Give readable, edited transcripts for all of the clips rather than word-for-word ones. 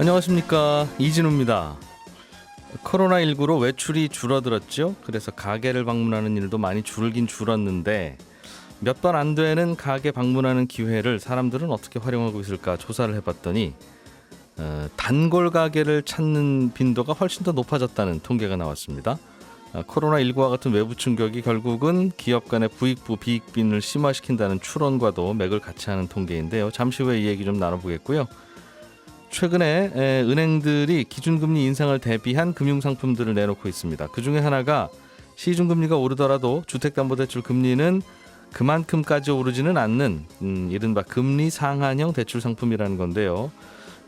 안녕하십니까, 이진우입니다. 코로나19로 외출이 줄어들었죠. 그래서 가게를 방문하는 일도 많이 줄긴 줄었는데 몇 번 안 되는 가게 방문하는 기회를 사람들은 어떻게 활용하고 있을까 조사를 해봤더니 단골 가게를 찾는 빈도가 훨씬 더 높아졌다는 통계가 나왔습니다. 코로나19와 같은 외부 충격이 결국은 기업 간의 부익부 비익빈을 심화시킨다는 추론과도 맥을 같이 하는 통계인데요. 잠시 후에 이 얘기 좀 나눠보겠고요. 최근에 은행들이 기준금리 인상을 대비한 금융상품들을 내놓고 있습니다. 그중에 하나가 시중금리가 오르더라도 주택담보대출 금리는 그만큼까지 오르지는 않는 이른바 금리 상한형 대출 상품이라는 건데요.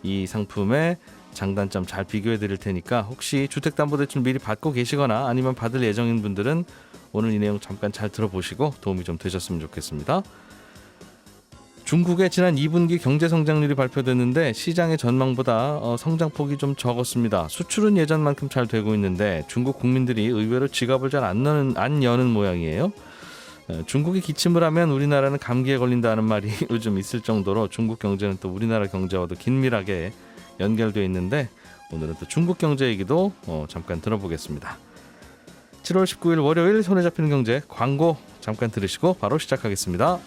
이 상품의 장단점 잘 비교해 드릴 테니까 혹시 주택담보대출 미리 받고 계시거나 아니면 받을 예정인 분들은 오늘 이 내용 잠깐 잘 들어보시고 도움이 좀 되셨으면 좋겠습니다. 중국의 지난 2분기 경제성장률이 발표됐는데 시장의 전망보다 성장폭이 좀 적었습니다. 수출은 예전만큼 잘 되고 있는데 중국 국민들이 의외로 지갑을 잘 안 여는 모양이에요. 중국이 기침을 하면 우리나라는 감기에 걸린다는 말이 요즘 있을 정도로 중국 경제는 또 우리나라 경제와도 긴밀하게 연결되어 있는데 오늘은 또 중국 경제 얘기도 잠깐 들어보겠습니다. 7월 19일 월요일 손에 잡히는 경제 광고 잠깐 들으시고 바로 시작하겠습니다.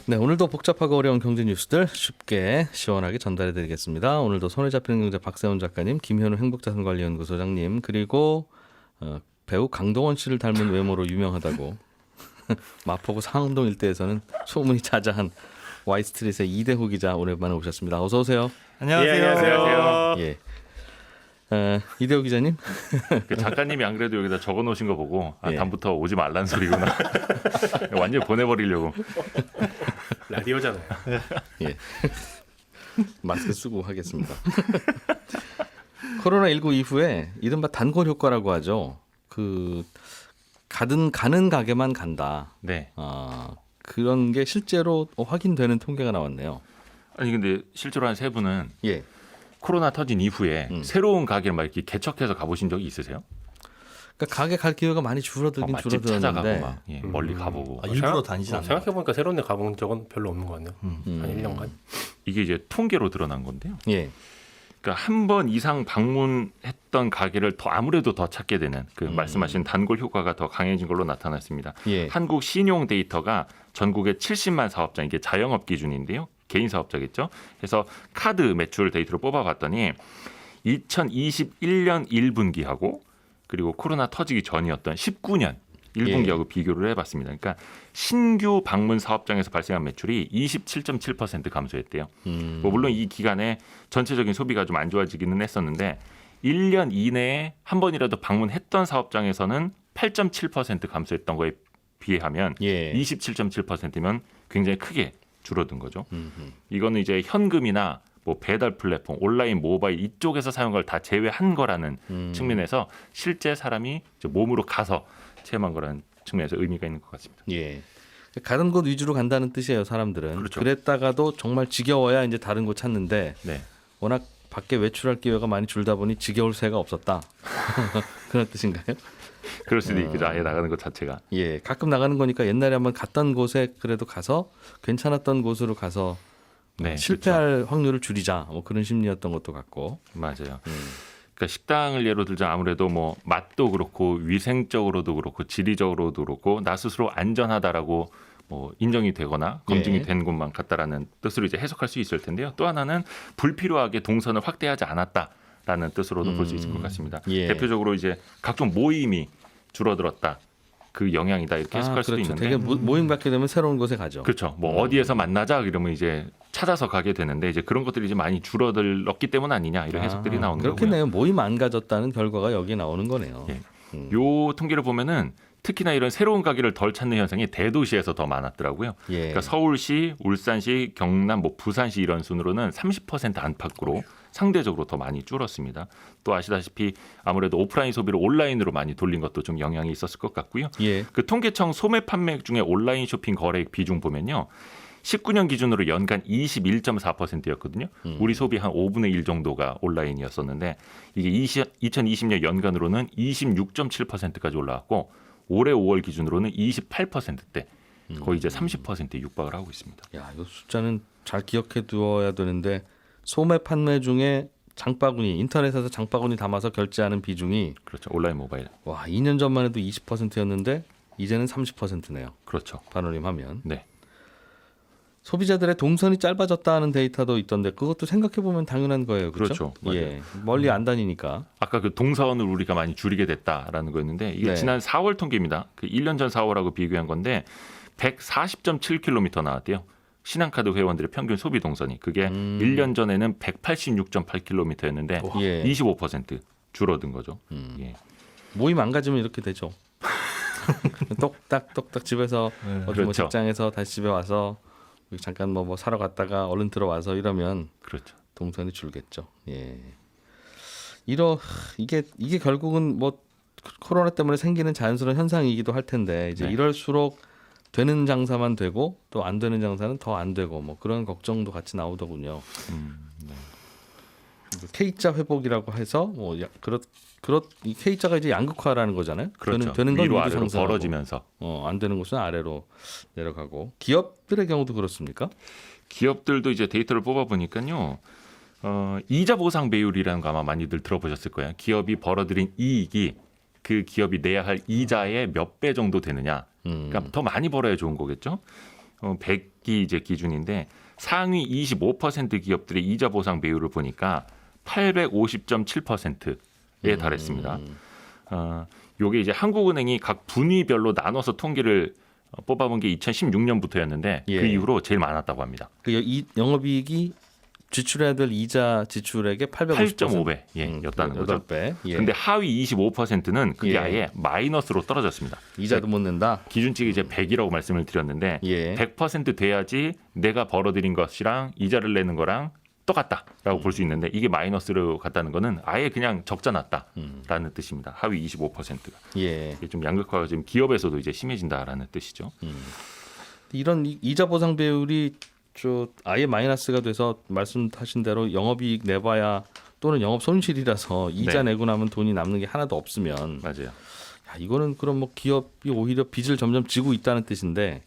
네, 오늘도 복잡하고 어려운 경제 뉴스들 쉽게 시원하게 전달해 드리겠습니다. 오늘도 손에 잡히는 경제 박세훈 작가님, 김현우 행복자산관리연구소장님, 그리고 배우 강동원 씨를 닮은 외모로 유명하다고 마포구 상암동 일대에서는 소문이 자자한 Y스트릿의 이대호 기자 오랜만에 오셨습니다. 어서 오세요. 안녕하세요. 예, 안녕하세요. 예. 이대호 기자님. 그 작가님이 안 그래도 여기다 적어놓으신 거 보고 예. 다음부터 오지 말란 소리구나. 완전 보내버리려고. 라디오잖아요. 예. 마스크 쓰고 하겠습니다. 코로나19 이후에 이른바 단골 효과라고 하죠. 가는 가게만 간다. 네. 그런 게 실제로 확인되는 통계가 나왔네요. 아니 근데 실제로 한 세 분은 예. 코로나 터진 이후에 새로운 가게를 막 이렇게 개척해서 가보신 적이 있으세요? 그러니까 가게 갈 기회가 많이 줄어들긴 맛집 줄어들었는데 찾아가고 막 멀리 가보고. 일부러 다니진 않아요. 생각해보니까 새로운 데 가본 적은 별로 없는 것 같네요. 한 1년간. 이게 이제 통계로 드러난 건데요. 예. 그러니까 한 번 이상 방문했던 가게를 아무래도 더 찾게 되는 그 말씀하신 단골 효과가 더 강해진 걸로 나타났습니다. 예. 한국 신용 데이터가 전국의 70만 사업자, 이게 자영업 기준인데요. 개인 사업자겠죠. 그래서 카드 매출 데이터를 뽑아봤더니 2021년 1분기하고 그리고 코로나 터지기 전이었던 19년 1분기하고 비교를 해봤습니다. 그러니까 신규 방문 사업장에서 발생한 매출이 27.7% 감소했대요. 뭐 물론 이 기간에 전체적인 소비가 좀 안 좋아지기는 했었는데 1년 이내에 한 번이라도 방문했던 사업장에서는 8.7% 감소했던 거에 비하면 27.7%면 굉장히 크게 줄어든 거죠. 이거는 이제 현금이나 뭐 배달 플랫폼, 온라인 모바일 이쪽에서 사용한 걸 다 제외한 거라는 측면에서 실제 사람이 이제 몸으로 가서 체험한 거라는 측면에서 의미가 있는 것 같습니다. 예. 가는 곳 위주로 간다는 뜻이에요, 사람들은. 그렇죠. 그랬다가도 정말 지겨워야 이제 다른 곳 찾는데 네. 워낙 밖에 외출할 기회가 많이 줄다 보니 지겨울 새가 없었다. 그런 뜻인가요? 그럴 수도 있겠죠. 아예 나가는 것 자체가. 예. 가끔 나가는 거니까 옛날에 한번 갔던 곳에 그래도 가서 괜찮았던 곳으로 가서 네, 실패할 그렇죠. 확률을 줄이자. 뭐 그런 심리였던 것도 같고. 맞아요. 그러니까 식당을 예로 들자 아무래도 뭐 맛도 그렇고 위생적으로도 그렇고 지리적으로도 그렇고 나 스스로 안전하다라고 뭐 인정이 되거나 검증이 된 곳만 갔다라는 뜻으로 이제 해석할 수 있을 텐데요. 또 하나는 불필요하게 동선을 확대하지 않았다라는 뜻으로도 볼 수 있을 것 같습니다. 예. 대표적으로 이제 각종 모임이 줄어들었다. 그 영향이다 이렇게 해석할 수도 그렇죠. 있는데. 되게 모임 갖게 되면 새로운 곳에 가죠. 그렇죠. 뭐 어디에서 만나자 이러면 이제 찾아서 가게 되는데 이제 그런 것들이 이제 많이 줄어들었기 때문 아니냐 이런 해석들이 나오는 거고요. 그렇겠네요. 모임 안 가졌다는 결과가 여기 나오는 거네요. 예. 요 통계를 보면은 특히나 이런 새로운 가게를 덜 찾는 현상이 대도시에서 더 많았더라고요. 예. 그러니까 서울시, 울산시, 경남, 뭐 부산시 이런 순으로는 30% 안팎으로 상대적으로 더 많이 줄었습니다. 또 아시다시피 아무래도 오프라인 소비를 온라인으로 많이 돌린 것도 좀 영향이 있었을 것 같고요. 예. 그 통계청 소매 판매 중에 온라인 쇼핑 거래액 비중 보면요. 19년 기준으로 연간 21.4%였거든요. 우리 소비 한 5분의 1 정도가 온라인이었었는데 이게 2020년 연간으로는 26.7%까지 올라왔고 올해 5월 기준으로는 28%대 거의 이제 30%에 육박을 하고 있습니다. 야, 이거 숫자는 잘 기억해 두어야 되는데 소매 판매 중에 장바구니 인터넷에서 장바구니 담아서 결제하는 비중이 그렇죠. 온라인 모바일. 와 2년 전만 해도 20%였는데 이제는 30%네요. 그렇죠. 반올림 하면. 네. 소비자들의 동선이 짧아졌다는 데이터도 있던데 그것도 생각해 보면 당연한 거예요. 그렇죠? 그렇죠. 예. 멀리 안 다니니까. 아까 그 동선을 우리가 많이 줄이게 됐다라는 거였는데 이게 네. 지난 4월 통계입니다. 그 1년 전 4월하고 비교한 건데 140.7km 나왔대요. 신한카드 회원들의 평균 소비 동선이 그게 1년 전에는 186.8km였는데 예. 25% 줄어든 거죠. 예. 모임 안 가지면 이렇게 되죠. 똑딱 집에서 어디 뭐 그렇죠. 직장에서 다시 집에 와서 잠깐 뭐 사러 갔다가 얼른 들어와서 이러면 그렇죠. 동선이 줄겠죠. 예. 이게 결국은 뭐 코로나 때문에 생기는 자연스러운 현상이기도 할 텐데 이제 네. 이럴수록 되는 장사만 되고 또 안 되는 장사는 더 안 되고 뭐 그런 걱정도 같이 나오더군요. 네. K자 회복이라고 해서 뭐 이 K자가 이제 양극화라는 거잖아요. 그렇죠. 되는 건 위로 위로 아래로 상승하고, 벌어지면서 안 되는 곳은 아래로 내려가고 기업들의 경우도 그렇습니까? 기업들도 이제 데이터를 뽑아 보니까요. 이자 보상 배율이라는 거 아마 많이들 들어보셨을 거예요. 기업이 벌어들인 이익이 그 기업이 내야 할 이자의 몇 배 정도 되느냐. 그러니까 더 많이 벌어야 좋은 거겠죠. 100이 이제 기준인데 상위 25% 기업들의 이자 보상 배율을 보니까 850.7%에 달했습니다. 요게 이제 한국은행이 각 분위별로 나눠서 통계를 뽑아본 게 2016년부터였는데 예. 그 이후로 제일 많았다고 합니다. 이 영업이익이 지출해야 될 이자 지출액의 8.5배 였다는 거죠. 8배. 예. 근데 하위 25%는 그게 예. 아예 마이너스로 떨어졌습니다. 이자도 못 낸다. 기준치가 이제 100이라고 말씀을 드렸는데 예. 100% 돼야지 내가 벌어들인 것이랑 이자를 내는 거랑 똑같다라고 볼 수 있는데 이게 마이너스로 갔다는 거는 아예 그냥 적자 났다라는 뜻입니다. 하위 25%가. 예. 이게 좀 양극화가 지금 기업에서도 이제 심해진다라는 뜻이죠. 이런 이자 보상 배율이 아예 마이너스가 돼서 말씀하신 대로 영업이익 내봐야 또는 영업 손실이라서 이자 네. 내고 나면 돈이 남는 게 하나도 없으면 맞아요. 야, 이거는 그럼 뭐 기업이 오히려 빚을 점점 지고 있다는 뜻인데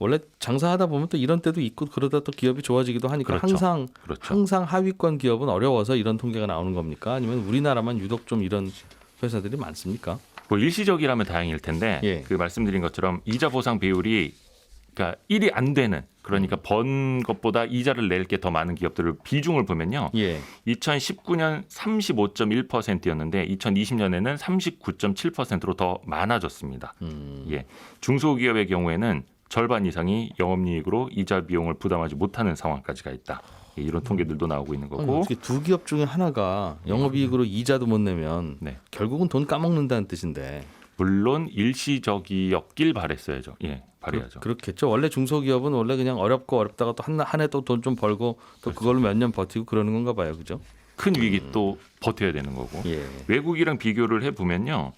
원래 장사하다 보면 또 이런 때도 있고 그러다 또 기업이 좋아지기도 하니까 그렇죠. 그렇죠. 항상 하위권 기업은 어려워서 이런 통계가 나오는 겁니까? 아니면 우리나라만 유독 좀 이런 회사들이 많습니까? 뭐 일시적이라면 다행일 텐데 예. 그 말씀드린 것처럼 이자 보상 배율이 그러니까 1이 안 되는 그러니까 번 것보다 이자를 낼 게 더 많은 기업들을 비중을 보면요. 예. 2019년 35.1%였는데 2020년에는 39.7%로 더 많아졌습니다. 예. 중소기업의 경우에는 절반 이상이 영업이익으로 이자 비용을 부담하지 못하는 상황까지 가 있다. 예, 이런 통계들도 나오고 있는 아니, 거고. 어떻게 두 기업 중에 하나가 영업이익으로 이자도 못 내면 네. 결국은 돈 까먹는다는 뜻인데 물론 일시적이었길 바랬어야죠. 예, 바래야죠. 그렇겠죠. 원래 중소기업은 원래 그냥 어렵고 어렵다가 또 한 해 또 돈 좀 벌고 또 그걸로 몇 년 버티고 그러는 건가 봐요. 그죠? 큰 위기 또 버텨야 되는 거고. 예. 외국이랑 비교를 해보면요.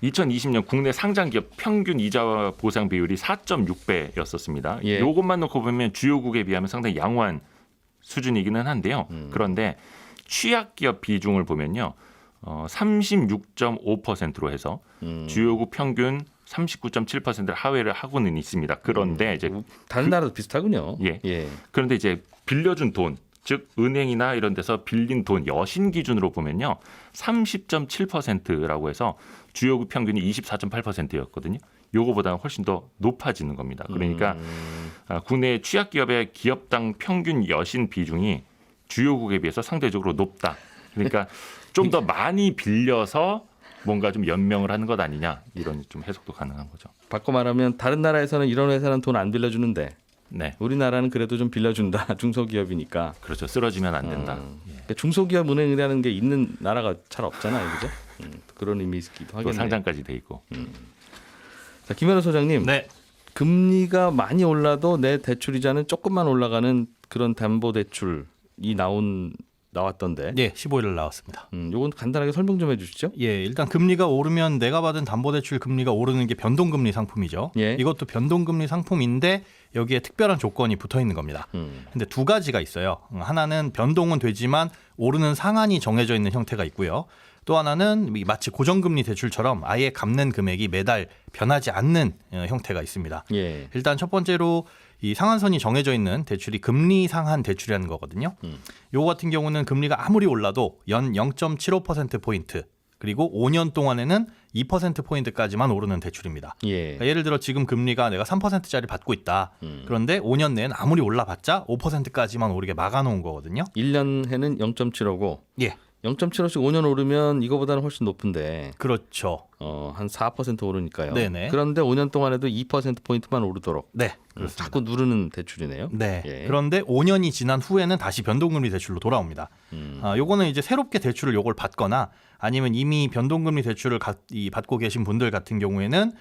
2020년 국내 상장기업 평균 이자 보상 비율이 4.6배였었습니다. 예. 이것만 놓고 보면 주요국에 비하면 상당히 양호한 수준이기는 한데요. 그런데 취약기업 비중을 보면요. 36.5%로 해서 주요국 평균 39.7%를 하회를 하고는 있습니다. 그런데 이제 다른 나라도 비슷하군요. 예. 예. 그런데 이제 빌려준 돈, 즉 은행이나 이런 데서 빌린 돈 여신 기준으로 보면요. 30.7%라고 해서 주요국 평균이 24.8%였거든요. 요거보다는 훨씬 더 높아지는 겁니다. 그러니까 국내 취약기업의 기업당 평균 여신 비중이 주요국에 비해서 상대적으로 높다. 그러니까 좀 더 많이 빌려서 뭔가 좀 연명을 하는 것 아니냐 이런 좀 해석도 가능한 거죠. 바꿔 말하면 다른 나라에서는 이런 회사는 돈 안 빌려주는데 네, 우리나라는 그래도 좀 빌려준다. 중소기업이니까. 그렇죠. 쓰러지면 안 된다. 예. 그러니까 중소기업 은행이라는 게 있는 나라가 잘 없잖아요. 그죠? 그런 의미이기도 또 하겠네요. 상장까지 돼 있고. 자, 김현우 소장님. 네. 금리가 많이 올라도 내 대출 이자는 조금만 올라가는 그런 담보 대출이 나왔던데. 예, 15일 나왔습니다. 요건 간단하게 설명 좀 해주시죠. 예, 일단 금리가 오르면 내가 받은 담보대출 금리가 오르는 게 변동금리 상품이죠. 예. 이것도 변동금리 상품인데 여기에 특별한 조건이 붙어 있는 겁니다. 근데 두 가지가 있어요. 하나는 변동은 되지만 오르는 상한이 정해져 있는 형태가 있고요. 또 하나는 마치 고정금리 대출처럼 아예 갚는 금액이 매달 변하지 않는 형태가 있습니다. 예. 일단 첫 번째로 이 상한선이 정해져 있는 대출이 금리 상한 대출이라는 거거든요. 요거 같은 경우는 금리가 아무리 올라도 연 0.75%포인트 그리고 5년 동안에는 2%포인트까지만 오르는 대출입니다. 예. 그러니까 예를 들어 지금 금리가 내가 3%짜리 받고 있다. 그런데 5년 내엔 아무리 올라봤자 5%까지만 오르게 막아놓은 거거든요. 1년에는 0.75고 예, 0.75씩 5년 오르면 이거보다는 훨씬 높은데 그렇죠. 한 4% 오르니까요. 네네. 그런데 5년 동안에도 2%포인트만 오르도록 네, 그렇습니다. 자꾸 누르는 대출이네요. 네. 예. 그런데 5년이 지난 후에는 다시 변동금리 대출로 돌아옵니다. 요거는 이제 새롭게 대출을 요걸 받거나 아니면 이미 변동금리 대출을 받고 계신 분들 같은 경우에는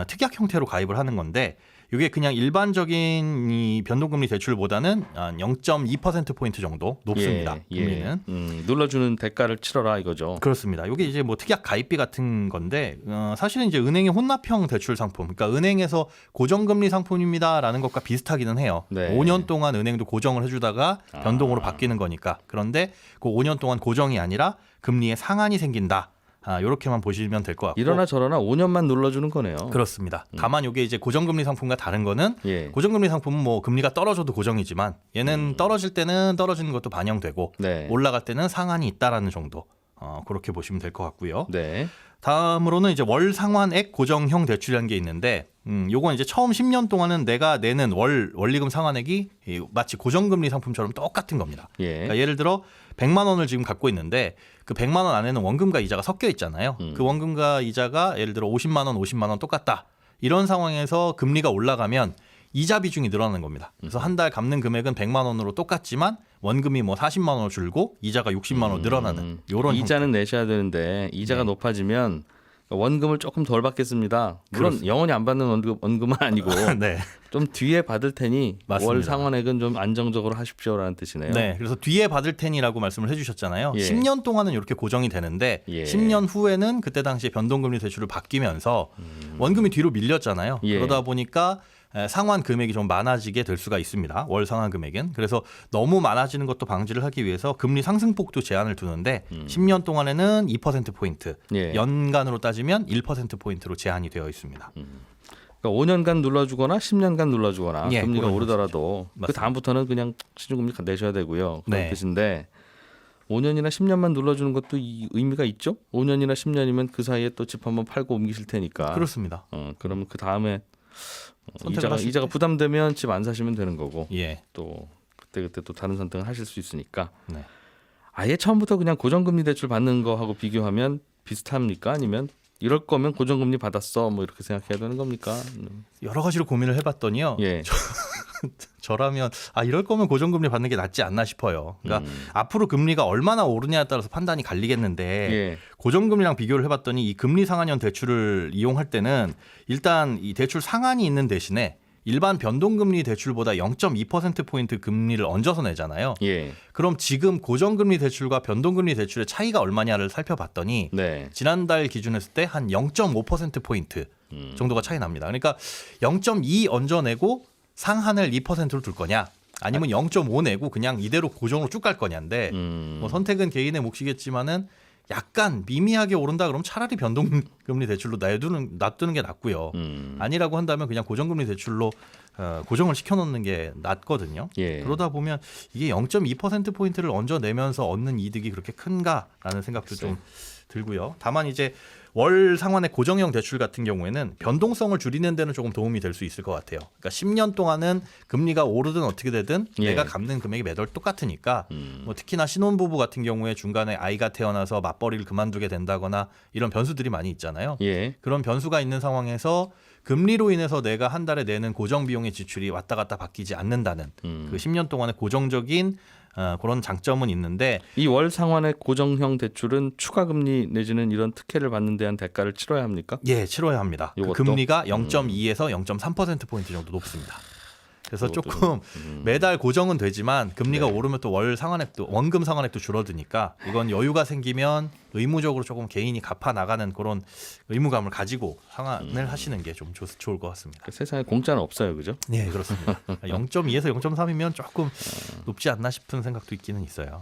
특약 형태로 가입을 하는 건데 이게 그냥 일반적인 이 변동금리 대출보다는 0.2%포인트 정도 높습니다. 예. 금리는. 눌러주는 대가를 치러라 이거죠. 그렇습니다. 이게 이제 뭐 특약 가입비 같은 건데 사실은 이제 은행의 혼납형 대출 상품, 그러니까 은행에서 고정금리 상품입니다라는 것과 비슷하기는 해요. 네. 5년 동안 은행도 고정을 해주다가 변동으로 바뀌는 거니까. 그런데 그 5년 동안 고정이 아니라 금리에 상한이 생긴다. 이렇게만 보시면 될 것 같고. 이러나 저러나 5년만 눌러주는 거네요. 그렇습니다. 다만 이게 이제 고정금리 상품과 다른 거는 예. 고정금리 상품은 뭐 금리가 떨어져도 고정이지만 얘는 떨어질 때는 떨어지는 것도 반영되고 네. 올라갈 때는 상한이 있다라는 정도. 그렇게 보시면 될 것 같고요. 네. 다음으로는 이제 월 상환액 고정형 대출이라는 게 있는데, 요건 이제 처음 10년 동안은 내가 내는 원리금 상환액이 마치 고정금리 상품처럼 똑같은 겁니다. 예. 그러니까 예를 들어 100만 원을 지금 갖고 있는데 그 100만 원 안에는 원금과 이자가 섞여 있잖아요. 그 원금과 이자가 예를 들어 50만 원 똑같다. 이런 상황에서 금리가 올라가면 이자 비중이 늘어나는 겁니다. 그래서 한 달 갚는 금액은 100만 원으로 똑같지만 원금이 뭐 40만 원으로 줄고 이자가 60만 원 늘어나는 요런 이자는 내셔야 되는데 이자가 네. 높아지면 원금을 조금 덜 받겠습니다. 물론 영원히 안 받는 원금은 아니고 네. 좀 뒤에 받을 테니 맞습니다. 월 상환액은 좀 안정적으로 하십시오라는 뜻이네요. 네, 그래서 뒤에 받을 테니라고 말씀을 해주셨잖아요. 예. 10년 동안은 이렇게 고정이 되는데 예. 10년 후에는 그때 당시에 변동금리 대출을 바뀌면서 원금이 뒤로 밀렸잖아요. 예. 그러다 보니까 상환 금액이 좀 많아지게 될 수가 있습니다. 월 상환 금액은. 그래서 너무 많아지는 것도 방지를 하기 위해서 금리 상승폭도 제한을 두는데 10년 동안에는 2%포인트, 예. 연간으로 따지면 1%포인트로 제한이 되어 있습니다. 그러니까 5년간 눌러주거나 10년간 눌러주거나 예, 금리가 그런 오르더라도 그 맞습니다. 다음부터는 그냥 시중금리 내셔야 되고요. 그런 네. 뜻인데 5년이나 10년만 눌러주는 것도 의미가 있죠. 5년이나 10년이면 그 사이에 또 집 한번 팔고 옮기실 테니까. 그렇습니다. 그러면 그 다음에 선택을 하실 이자가 때. 부담되면 집 안 사시면 되는 거고 예. 또 그때 또 다른 선택을 하실 수 있으니까 네. 아예 처음부터 그냥 고정금리 대출 받는 거하고 비교하면 비슷합니까? 아니면 이럴 거면 고정금리 받았어 뭐 이렇게 생각해야 되는 겁니까? 여러 가지로 고민을 해봤더니요. 예. 저라면 이럴 거면 고정금리 받는 게 낫지 않나 싶어요. 그러니까 앞으로 금리가 얼마나 오르냐에 따라서 판단이 갈리겠는데 예. 고정금리랑 비교를 해봤더니 이 금리 상한형 대출을 이용할 때는 일단 이 대출 상한이 있는 대신에 일반 변동금리 대출보다 0.2%포인트 금리를 얹어서 내잖아요. 예. 그럼 지금 고정금리 대출과 변동금리 대출의 차이가 얼마냐를 살펴봤더니 네. 지난달 기준 했을 때 한 0.5%포인트 정도가 차이 납니다. 그러니까 0.2 얹어내고 상한을 2%로 둘 거냐 아니면 0.5 내고 그냥 이대로 고정으로 쭉 갈 거냐인데 뭐 선택은 개인의 몫이겠지만은 약간 미미하게 오른다 그러면 차라리 변동금리 대출로 놔두는 게 낫고요. 아니라고 한다면 그냥 고정금리 대출로 고정을 시켜놓는 게 낫거든요. 예. 그러다 보면 이게 0.2%포인트를 얹어내면서 얻는 이득이 그렇게 큰가라는 생각도 좀 들고요. 다만 이제 월 상환의 고정형 대출 같은 경우에는 변동성을 줄이는 데는 조금 도움이 될 수 있을 것 같아요. 그러니까 10년 동안은 금리가 오르든 어떻게 되든 예. 내가 갚는 금액이 매달 똑같으니까 뭐 특히나 신혼부부 같은 경우에 중간에 아이가 태어나서 맞벌이를 그만두게 된다거나 이런 변수들이 많이 있잖아요. 예. 그런 변수가 있는 상황에서 금리로 인해서 내가 한 달에 내는 고정 비용의 지출이 왔다 갔다 바뀌지 않는다는 그 10년 동안의 고정적인 그런 장점은 있는데 이 월 상환의 고정형 대출은 추가 금리 내지는 이런 특혜를 받는 데한 대가를 치러야 합니까? 예, 치러야 합니다. 그 요것도? 금리가 0.2에서 0.3%포인트 정도 높습니다. 그래서 요것도 조금 매달 고정은 되지만 금리가 오르면 또 월 상환액도 원금 상환액도 줄어드니까 이건 여유가 생기면 의무적으로 조금 개인이 갚아 나가는 그런 의무감을 가지고 상환을 하시는 게 좀 좋을 것 같습니다. 그 세상에 공짜는 없어요, 그죠? 네, 그렇습니다. 0.2에서 0.3이면 조금 높지 않나 싶은 생각도 있기는 있어요.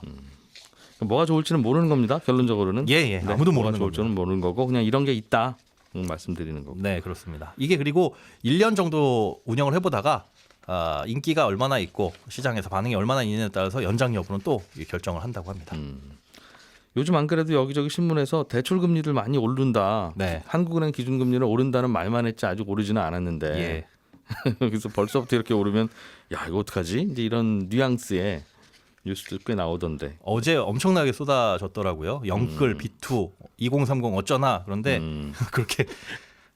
뭐가 좋을지는 모르는 겁니다. 결론적으로는. 예. 네, 아무도 뭐가 모르는 겁니다. 좋을지는 모르는 거고 그냥 이런 게 있다 말씀드리는 거고. 네, 그렇습니다. 이게 그리고 1년 정도 운영을 해보다가 인기가 얼마나 있고 시장에서 반응이 얼마나 있느냐에 따라서 연장 여부는 또 결정을 한다고 합니다. 요즘 안 그래도 여기저기 신문에서 대출 금리를 많이 오른다. 네. 한국은행 기준금리를 오른다는 말만 했지 아직 오르지는 않았는데. 예. 그래서 벌써부터 이렇게 오르면 야 이거 어떡하지? 이제 이런 뉘앙스의 뉴스들 꽤 나오던데. 어제 엄청나게 쏟아졌더라고요. 영끌, 비투, 2030 어쩌나. 그런데 그렇게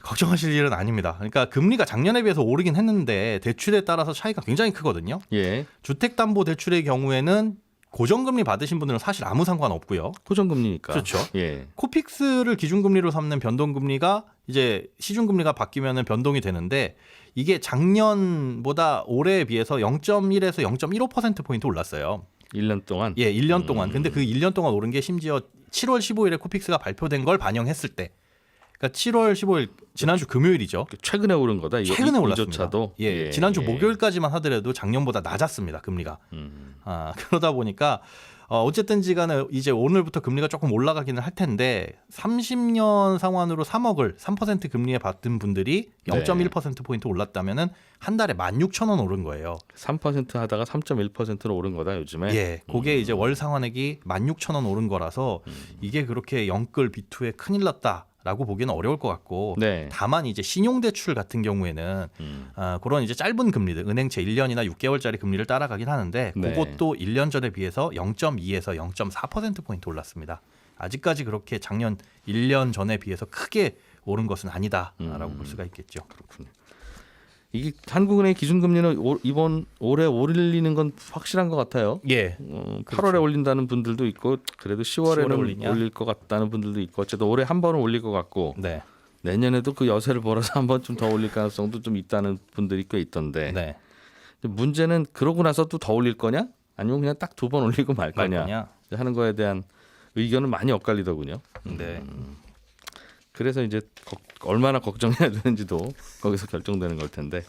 걱정하실 일은 아닙니다. 그러니까 금리가 작년에 비해서 오르긴 했는데 대출에 따라서 차이가 굉장히 크거든요. 예. 주택담보대출의 경우에는 고정금리 받으신 분들은 사실 아무 상관 없고요. 고정금리니까. 그렇죠. 예. 코픽스를 기준금리로 삼는 변동금리가 이제 시중금리가 바뀌면은 변동이 되는데 이게 작년보다 올해에 비해서 0.1에서 0.15%포인트 올랐어요. 1년 동안. 예, 1년 동안. 근데 그 1년 동안 오른 게 심지어 7월 15일에 코픽스가 발표된 걸 반영했을 때. 그러니까 7월 15일 지난주 금요일이죠. 최근에 오른 거다. 이거 최근에 올랐습니다. 이조차도. 예, 지난주 목요일까지만 하더라도 작년보다 낮았습니다. 금리가. 그러다 보니까 어쨌든지 간에 이제 오늘부터 금리가 조금 올라가기는 할 텐데 30년 상환으로 3억을 3% 금리에 받은 분들이 0.1%포인트 올랐다면은 한 달에 16,000원 오른 거예요. 3% 하다가 3.1%로 오른 거다 요즘에. 예, 그게 이제 월 상환액이 16,000원 오른 거라서 이게 그렇게 영끌 비투에 큰일 났다라고 보기는 어려울 것 같고 네. 다만 이제 신용대출 같은 경우에는 그런 이제 짧은 금리들 은행채 1년이나 6개월짜리 금리를 따라가긴 하는데 네. 그것도 1년 전에 비해서 0.2에서 0.4%포인트 올랐습니다. 아직까지 그렇게 작년 1년 전에 비해서 크게 오른 것은 아니다라고 볼 수가 있겠죠. 그렇군요. 이게 한국은행 기준금리는 이번 올해 올리는 건 확실한 것 같아요. 예. 8월에 올린다는 분들도 있고 그래도 10월에는 올리냐? 올릴 것 같다는 분들도 있고 어쨌든 올해 한 번은 올릴 것 같고 네. 내년에도 그 여세를 벌어서 한 번쯤 더 올릴 가능성도 좀 있다는 분들이 꽤 있던데. 네. 문제는 그러고 나서 또 더 올릴 거냐? 아니면 그냥 딱 두 번 올리고 말 거냐? 거냐? 하는 거에 대한 의견은 많이 엇갈리더군요. 네. 그래서 이제 얼마나 걱정해야 되는지도 거기서 결정되는 걸 텐데.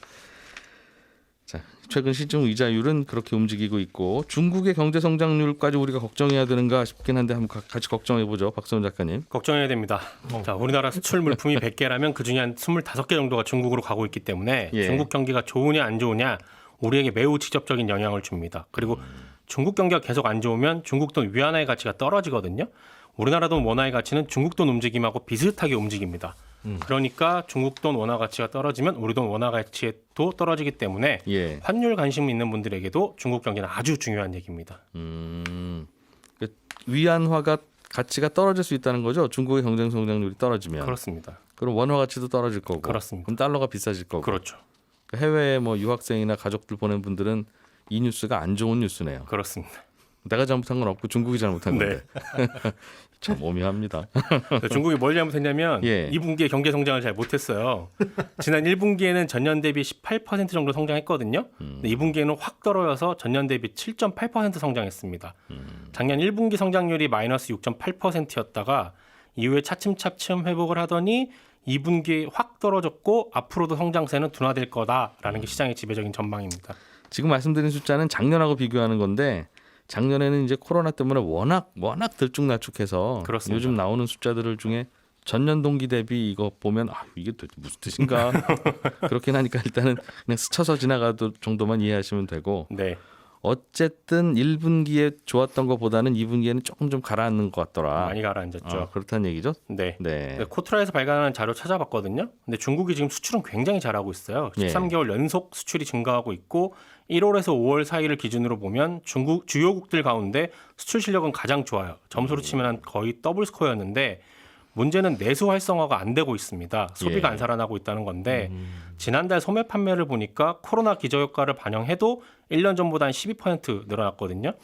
자, 최근 시중 이자율은 그렇게 움직이고 있고 중국의 경제 성장률까지 우리가 걱정해야 되는가 싶긴 한데 한번 같이 걱정해 보죠. 박성훈 작가님. 걱정해야 됩니다. 자, 우리나라 수출 물품이 100개라면 그중에 한 25개 정도가 중국으로 가고 있기 때문에 예. 중국 경기가 좋으냐 안 좋으냐 우리에게 매우 직접적인 영향을 줍니다. 그리고 중국 경기가 계속 안 좋으면 중국 돈 위안화의 가치가 떨어지거든요. 우리나라 돈 원화의 가치는 중국 돈 움직임하고 비슷하게 움직입니다. 그러니까 중국 돈 원화 가치가 떨어지면 우리 돈 원화 가치도 떨어지기 때문에 예. 환율 관심 있는 분들에게도 중국 경기는 아주 중요한 얘기입니다. 위안화가 가치가 떨어질 수 있다는 거죠. 중국의 경제 성장률이 떨어지면. 그렇습니다. 그럼 원화 가치도 떨어질 거고. 그렇습니다. 그럼 달러가 비싸질 거고. 그렇죠. 해외에 뭐 유학생이나 가족들 보낸 분들은 이 뉴스가 안 좋은 뉴스네요. 그렇습니다. 내가 잘못한 건 없고 중국이 잘못한 네. 건데. 참 오묘합니다. 중국이 뭘 잘못했냐면 예. 2분기에 경제 성장을 잘 못했어요. 지난 1분기에는 전년 대비 18% 정도 성장했거든요. 근데 2분기에는 확 떨어져서 전년 대비 7.8% 성장했습니다. 작년 1분기 성장률이 마이너스 6.8%였다가 이후에 차츰차츰 회복을 하더니 2분기에 확 떨어졌고 앞으로도 성장세는 둔화될 거다라는 게 시장의 지배적인 전망입니다. 지금 말씀드린 숫자는 작년하고 비교하는 건데 작년에는 이제 코로나 때문에 워낙 들쭉날쭉해서 그렇습니다. 요즘 나오는 숫자들 중에 전년 동기 대비 이거 보면 이게 도대체 무슨 뜻인가 그렇긴 하니까 일단은 그냥 스쳐서 지나가도 정도만 이해하시면 되고 네. 어쨌든 1분기에 좋았던 것보다는 2분기에는 조금 좀 가라앉는 것 같더라. 많이 가라앉았죠. 그렇다는 얘기죠? 네. 네. 코트라에서 발간한 자료 찾아봤거든요. 근데 중국이 지금 수출은 굉장히 잘하고 있어요. 예. 13개월 연속 수출이 증가하고 있고 1월에서 5월 사이를 기준으로 보면 중국 주요국들 가운데 수출 실력은 가장 좋아요. 점수로 치면 거의 더블 스코어였는데 문제는 내수 활성화가 안 되고 있습니다. 소비가 예. 안 살아나고 있다는 건데 지난달 소매 판매를 보니까 코로나 기저효과를 반영해도 1년 전보다 한 12% 늘어났거든요.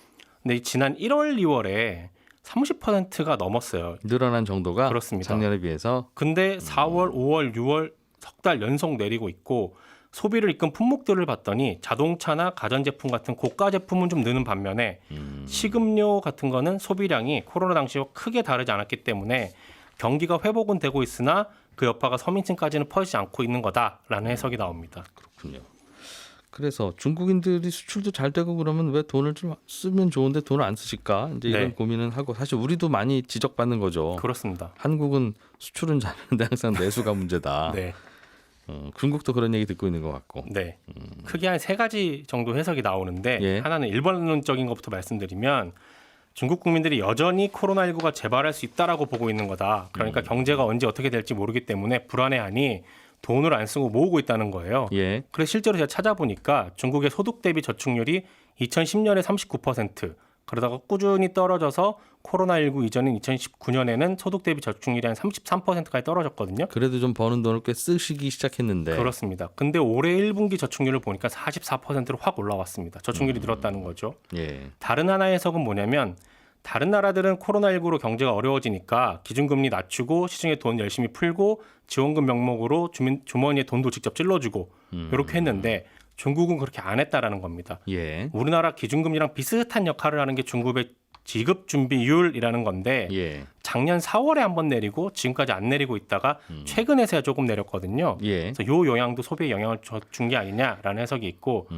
근데 지난 1월, 2월에 30%가 넘었어요. 늘어난 정도가 그렇습니다. 작년에 비해서 근데 4월, 5월, 6월 석 달 연속 내리고 있고 소비를 이끈 품목들을 봤더니 자동차나 가전제품 같은 고가 제품은 좀 느는 반면에 식음료 같은 거는 소비량이 코로나 당시와 크게 다르지 않았기 때문에 경기가 회복은 되고 있으나 그 여파가 서민층까지는 퍼지지 않고 있는 거다라는 해석이 나옵니다. 그렇군요. 그래서 중국인들이 수출도 잘 되고 그러면 왜 돈을 좀 쓰면 좋은데 돈을 안 쓰실까? 이제 이런 네. 고민은 하고 사실 우리도 많이 지적받는 거죠. 그렇습니다. 한국은 수출은 잘하는데 항상 내수가 문제다. 네. 중국도 그런 얘기 듣고 있는 것 같고. 네. 크게 한 세 가지 정도 해석이 나오는데 예. 하나는 일반론적인 것부터 말씀드리면 중국 국민들이 여전히 코로나19가 재발할 수 있다라고 보고 있는 거다. 그러니까 경제가 언제 어떻게 될지 모르기 때문에 불안해하니 돈을 안 쓰고 모으고 있다는 거예요. 예. 그래서 실제로 제가 찾아보니까 중국의 소득 대비 저축률이 2010년에 39%, 그러다가 꾸준히 떨어져서 코로나19 이전인 2019년에는 소득 대비 저축률이 한 33%까지 떨어졌거든요. 그래도 좀 버는 돈을 꽤 쓰시기 시작했는데. 그렇습니다. 근데 올해 1분기 저축률을 보니까 44%로 확 올라왔습니다. 저축률이 늘었다는 거죠. 예. 다른 하나의 해석은 뭐냐면 다른 나라들은 코로나19로 경제가 어려워지니까 기준금리 낮추고 시중에 돈 열심히 풀고 지원금 명목으로 주머니에 돈도 직접 찔러주고 이렇게 했는데 중국은 그렇게 안 했다라는 겁니다. 예. 우리나라 기준금리랑 비슷한 역할을 하는 게 중국의 지급 준비율이라는 건데 예. 작년 4월에 한번 내리고 지금까지 안 내리고 있다가 최근에서야 조금 내렸거든요. 예. 그래서 요 영향도 소비에 영향을 준 게 아니냐라는 해석이 있고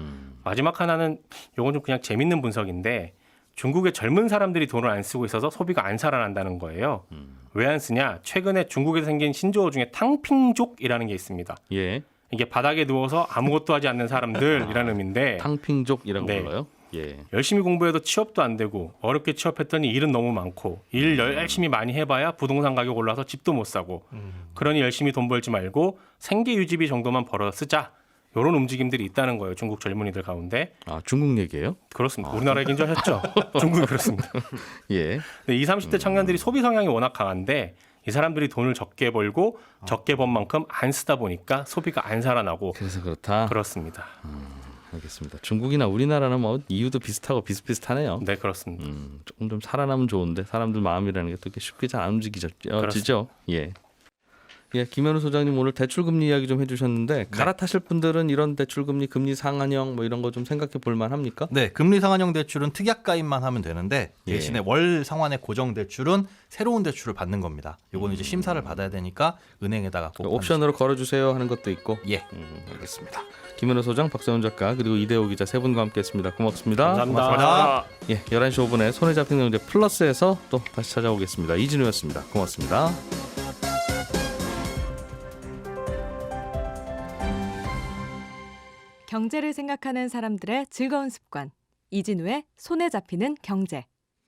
마지막 하나는 요건 좀 그냥 재밌는 분석인데 중국의 젊은 사람들이 돈을 안 쓰고 있어서 소비가 안 살아난다는 거예요. 왜 안 쓰냐? 최근에 중국에서 생긴 신조어 중에 탕핑족이라는 게 있습니다. 예. 이게 바닥에 누워서 아무것도 하지 않는 사람들이라는 의미인데 탕핑족이라고 네. 불러요. 예. 열심히 공부해도 취업도 안 되고 어렵게 취업했더니 일은 너무 많고 일 열심히 많이 해봐야 부동산 가격 올라서 집도 못 사고 그러니 열심히 돈 벌지 말고 생계 유지비 정도만 벌어 쓰자. 이런 움직임들이 있다는 거예요. 중국 젊은이들 가운데. 아, 중국 얘기예요? 그렇습니다. 우리나라 얘기인 줄 아셨죠? 중국이 그렇습니다. 예. 근데 20, 30대 청년들이 소비 성향이 워낙 강한데 이 사람들이 돈을 적게 벌고 적게 번 만큼 안 쓰다 보니까 소비가 안 살아나고 그래서 그렇다. 그렇습니다. 알겠습니다. 중국이나 우리나라는 뭐 이유도 비슷하고 비슷비슷하네요. 네, 그렇습니다. 조금 좀 살아나면 좋은데 사람들 마음이라는 게 또 이렇게 쉽게 잘 안 움직이지죠. 예. 예, 김현우 소장님 오늘 대출금리 이야기 좀 해주셨는데 갈아타실 분들은 이런 대출금리 금리 상한형 뭐 이런 거 좀 생각해 볼 만합니까? 네, 금리 상한형 대출은 특약 가입만 하면 되는데 예. 대신에 월 상환의 고정 대출은 새로운 대출을 받는 겁니다. 요거는 이제 심사를 받아야 되니까 은행에다가 꼭 옵션으로 걸어주세요 하는 것도 있고. 예. 알겠습니다. 김현우 소장, 박세훈 작가 그리고 이대호 기자 세 분과 함께했습니다. 고맙습니다. 감사합니다. 고맙습니다. 예, 11시 5분에 손에 잡히는 경제 플러스에서 또 다시 찾아오겠습니다. 이진우였습니다. 고맙습니다. 경제를 생각하는 사람들의 즐거운 습관. 이진우의 손에 잡히는 경제.